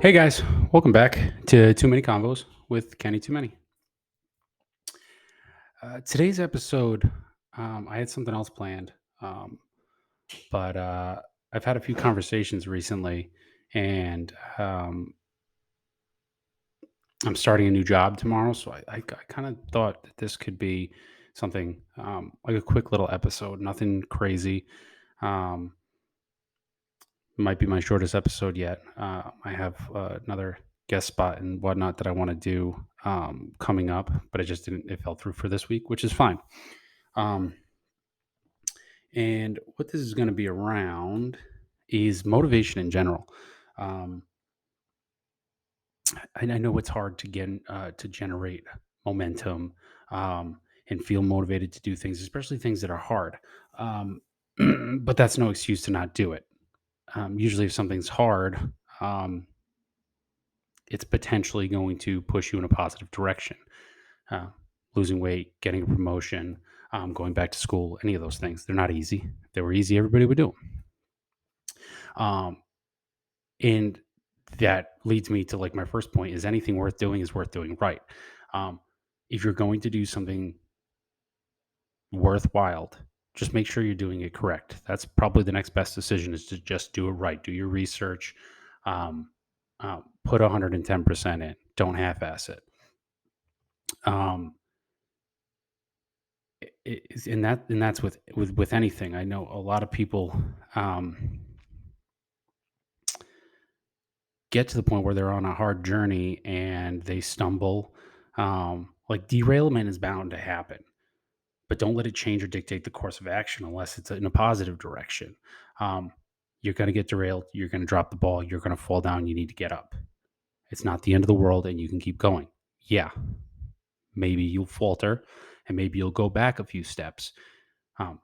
Hey guys, welcome back to Too Many Convos with Kenny Too Many. Today's episode, I had something else planned, um, but I've had a few conversations recently, and I'm starting a new job tomorrow. So I kind of thought that this could be something like a quick little episode, nothing crazy. Um, Might be my shortest episode yet. I have another guest spot and whatnot that I want to do coming up, but it just didn't. It fell through for this week, which is fine. Um, and what this is going to be around is motivation in general. Um, I know it's hard to get to generate momentum and feel motivated to do things, especially things that are hard. Um, but that's no excuse to not do it. Usually, if something's hard, um, it's potentially going to push you in a positive direction. Uh, Losing weight, getting a promotion, going back to school, any of those things. They're not easy. If they were easy, everybody would do them. And that leads me to like my first point is anything worth doing is worth doing right. Um, if you're going to do something worthwhile, just make sure you're doing it correct. That's probably the next best decision is to just do it right. Do your research. Um, put 110% in. Don't half-ass it. Um, and that's with anything. I know a lot of people um, get to the point where they're on a hard journey and they stumble. Like derailment is bound to happen, but don't let it change or dictate the course of action unless it's in a positive direction. Um, you're going to get derailed. You're going to drop the ball. You're going to fall down. You need to get up. It's not the end of the world, and you can keep going. Yeah, maybe you'll falter, and maybe you'll go back a few steps. Um,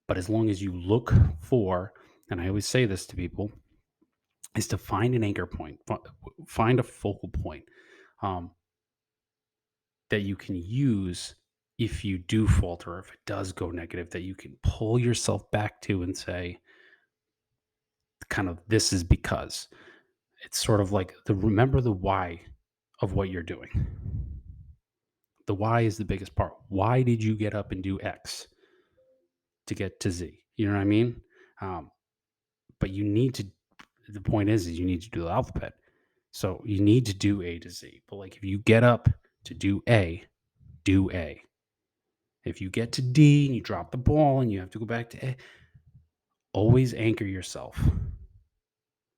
But as long as you look for, and I always say this to people, is to find an anchor point, find a focal point um, that you can use if you do falter, if it does go negative, that you can pull yourself back to and say, kind of, this is because it's sort of like remember the why of what you're doing. The why is the biggest part. Why did you get up and do X to get to Z? You know what I mean? Um, but you need to the point is you need to do the alphabet. So you need to do A to Z. But like if you get up to do A, do A. If you get to D and you drop the ball and you have to go back to A, always anchor yourself.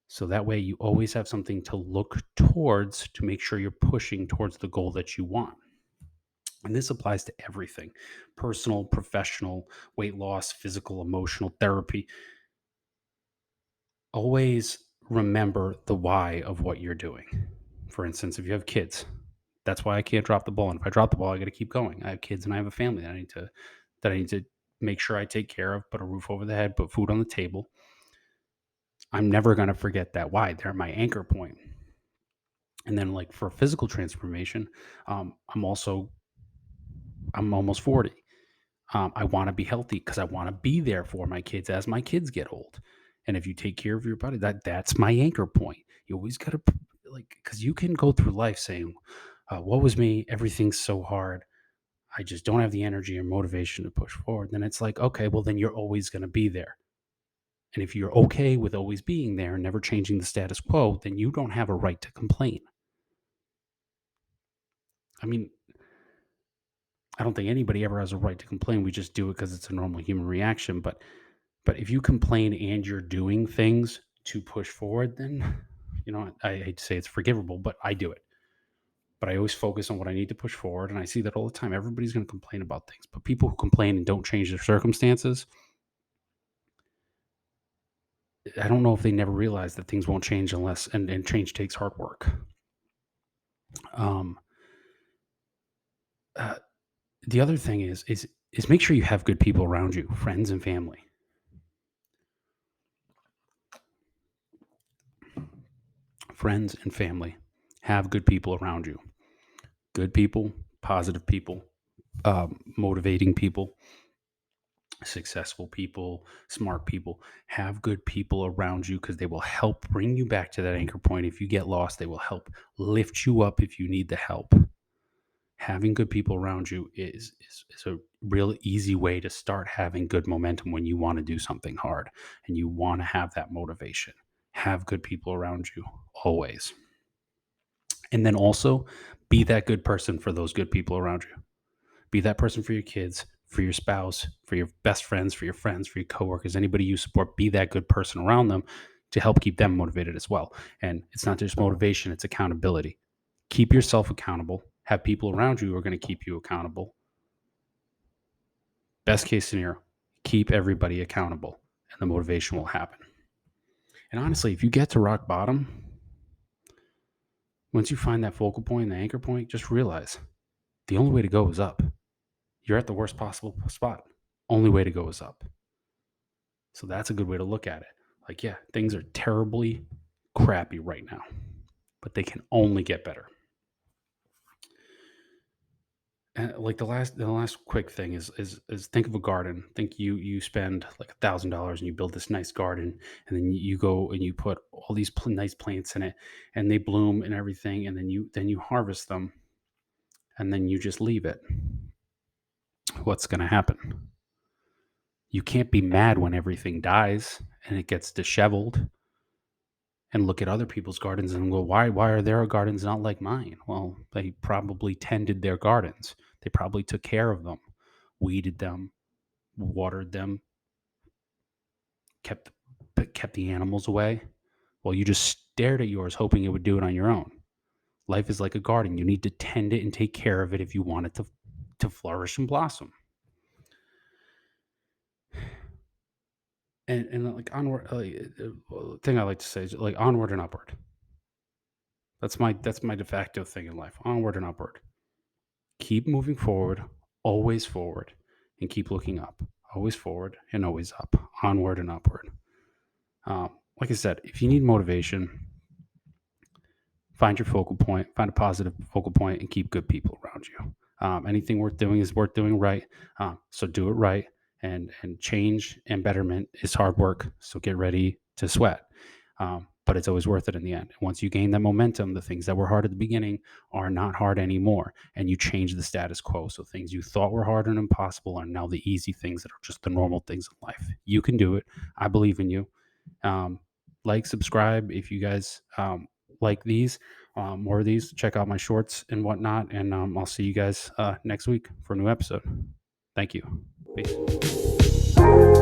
So that way you always have something to look towards to make sure you're pushing towards the goal that you want. And this applies to everything personal, professional, weight loss, physical, emotional, therapy. Always remember the why of what you're doing. For instance, if you have kids, that's why I can't drop the ball. And if I drop the ball, I got to keep going. I have kids and I have a family that I need to make sure I take care of, put a roof over the head, put food on the table. I'm never going to forget that why. They're my anchor point. And then like for physical transformation, I'm almost 40. I want to be healthy because I want to be there for my kids as my kids get old. And if you take care of your body, that's my anchor point. You always got to like because you can go through life saying, "What was me? Everything's so hard. I just don't have the energy or motivation to push forward." Then it's like, okay, well then you're always going to be there. And if you're okay with always being there and never changing the status quo, then you don't have a right to complain. I mean, I don't think anybody ever has a right to complain. We just do it because it's a normal human reaction. But if you complain and you're doing things to push forward, then I hate to say it's forgivable, but I do it. But I always focus on what I need to push forward, and I see that all the time. Everybody's going to complain about things, but people who complain and don't change their circumstances, I don't know if they never realize that things won't change unless and change takes hard work. Um, uh, the other thing is make sure you have good people around you, friends and family. Friends and family, have good people around you. Good people, positive people, motivating people. successful people, smart people. Have good people around you because they will help bring you back to that anchor point. If you get lost, they will help lift you up if you need the help. Having good people around you is a real easy way to start having good momentum when you want to do something hard and you want to have that motivation. Have good people around you always. And then also be that good person for those good people around you. Be that person for your kids, for your spouse, for your best friends, for your coworkers, anybody you support. Be that good person around them to help keep them motivated as well. And it's not just motivation, it's accountability. Keep yourself accountable. Have people around you who are going to keep you accountable. Best case scenario, keep everybody accountable and the motivation will happen. And honestly, if you get to rock bottom, once you find that focal point, the anchor point, just realize the only way to go is up. You're at the worst possible spot. Only way to go is up. So that's a good way to look at it. Like, yeah, things are terribly crappy right now, but they can only get better. And like the last quick thing is think of a garden. Think you spend like $1,000 and you build this nice garden, and then you go and you put all these nice plants in it, and they bloom and everything, and then you harvest them, and then you just leave it. What's going to happen? You can't be mad when everything dies and it gets disheveled and look at other people's gardens and go, why are their gardens not like mine? Well, they probably tended their gardens. They probably took care of them, weeded them, watered them, kept kept the animals away. Well, you just stared at yours hoping it would do it on your own. Life is like a garden. You need to tend it and take care of it if you want it to flourish and blossom. And like onward, thing I like to say is like onward and upward. That's my de facto thing in life. Onward and upward. Keep moving forward, and keep looking up. Always forward and always up. Onward and upward. Like I said, if you need motivation, find your focal point, find a positive focal point, and keep good people around you. Anything worth doing is worth doing right. So do it right. And change and betterment is hard work. So get ready to sweat. But it's always worth it in the end. Once you gain that momentum, the things that were hard at the beginning are not hard anymore. And you change the status quo. So things you thought were hard and impossible are now the easy things that are just the normal things in life. You can do it. I believe in you. Um, like, subscribe if you guys like these, more of these. Check out my shorts and whatnot. And I'll see you guys next week for a new episode. Thank you. Peace.